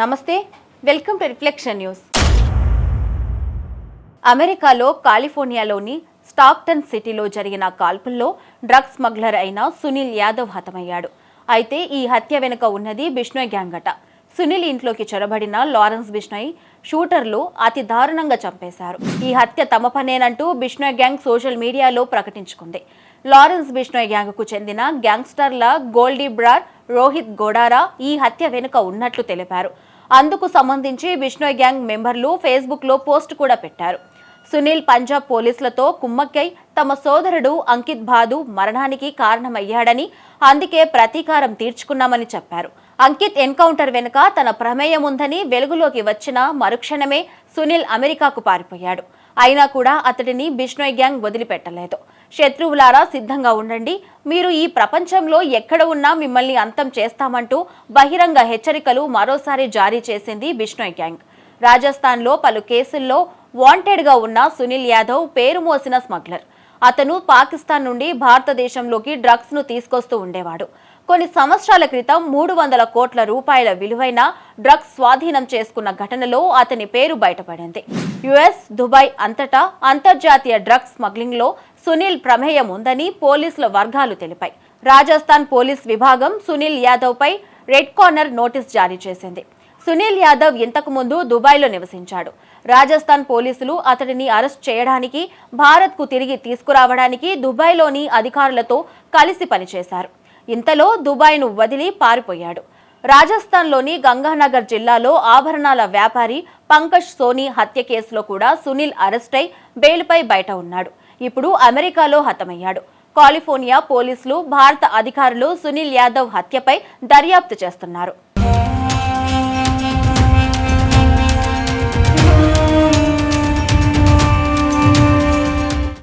నమస్తే, welcome to reflection news. అమెరికాలో కాలిఫోర్నియాలోని Stockton సిటీలో జరిగిన కాల్పుల్లో డ్రగ్స్ స్మగ్లర్ అయిన సునీల్ యాదవ్ హతమయ్యాడు. అయితే ఈ హత్య వెనుక ఉన్నది బిష్నోయ్ గ్యాంగ్ అట. సునీల్ ఇంట్లోకి చొరబడిన లారెన్స్ బిష్నోయ్ షూటర్లు అతి దారుణంగా చంపేశారు. ఈ హత్య తమ పనేనంటూ బిష్నోయ్ గ్యాంగ్ సోషల్ మీడియాలో ప్రకటించుకుంది. లారెన్స్ బిష్నోయ్ గ్యాంగ్కు చెందిన గ్యాంగ్స్టర్ల గోల్డీ బ్రార్, రోహిత్ గోడారా ఈ హత్య వెనుక ఉన్నట్లు తెలిపారు. అందుకు సంబంధించి బిష్నోయ్ గ్యాంగ్ మెంబర్లు ఫేస్బుక్లో పోస్ట్ కూడా పెట్టారు. సునీల్ పంజాబ్ పోలీసులతో కుమ్మక్కై తమ సోదరుడు అంకిత్ బాధు మరణానికి కారణమయ్యాడని, అందుకే ప్రతీకారం తీర్చుకున్నామని చెప్పారు. అంకిత్ ఎన్కౌంటర్ వెనుక తన ప్రమేయం ఉందని వెలుగులోకి వచ్చిన మరుక్షణమే సునీల్ అమెరికాకు పారిపోయాడు. అయినా కూడా అతడిని బిష్నోయ్ గ్యాంగ్ వదిలిపెట్టలేదు. శత్రువులారా సిద్ధంగా ఉండండి, మీరు ఈ ప్రపంచంలో ఎక్కడ ఉన్నా మిమ్మల్ని అంతం చేస్తామంటూ బహిరంగ హెచ్చరికలు మరోసారి జారీ చేసింది బిష్నోయ్ గ్యాంగ్. రాజస్థాన్లో పలు కేసుల్లో వాంటెడ్గా ఉన్న సునీల్ యాదవ్ పేరు మోసిన స్మగ్లర్. అతను పాకిస్తాన్ నుండి భారతదేశంలోకి డ్రగ్స్ ను తీసుకొస్తూ ఉండేవాడు. కొన్ని సంవత్సరాల క్రితం 300 కోట్ల రూపాయల విలువైన డ్రగ్స్ స్వాధీనం చేసుకున్న ఘటనలో అతని పేరు బయటపడింది. యుఎస్, దుబాయ్ అంతటా అంతర్జాతీయ డ్రగ్స్ స్మగ్లింగ్ లో సునీల్ ప్రమేయం ఉందని పోలీసుల వర్గాలు తెలిపాయి. రాజస్థాన్ పోలీస్ విభాగం సునీల్ యాదవ్ పై రెడ్ కార్నర్ నోటీస్ జారీ చేసింది. సునీల్ యాదవ్ ఇంతకు ముందు దుబాయ్లో నివసించాడు. రాజస్థాన్ పోలీసులు అతడిని అరెస్ట్ చేయడానికి, భారత్కు తిరిగి తీసుకురావడానికి దుబాయ్లోని అధికారులతో కలిసి పనిచేశారు. ఇంతలో దుబాయ్ను వదిలి పారిపోయాడు. రాజస్థాన్లోని గంగానగర్ జిల్లాలో ఆభరణాల వ్యాపారి పంకజ్ సోనీ హత్య కేసులో కూడా సునీల్ అరెస్ట్ అయి బెయిల్పై బయట ఉన్నాడు. ఇప్పుడు అమెరికాలో హతమయ్యాడు. కాలిఫోర్నియా పోలీసులు, భారత అధికారులు సునీల్ యాదవ్ హత్యపై దర్యాప్తు చేస్తున్నారు.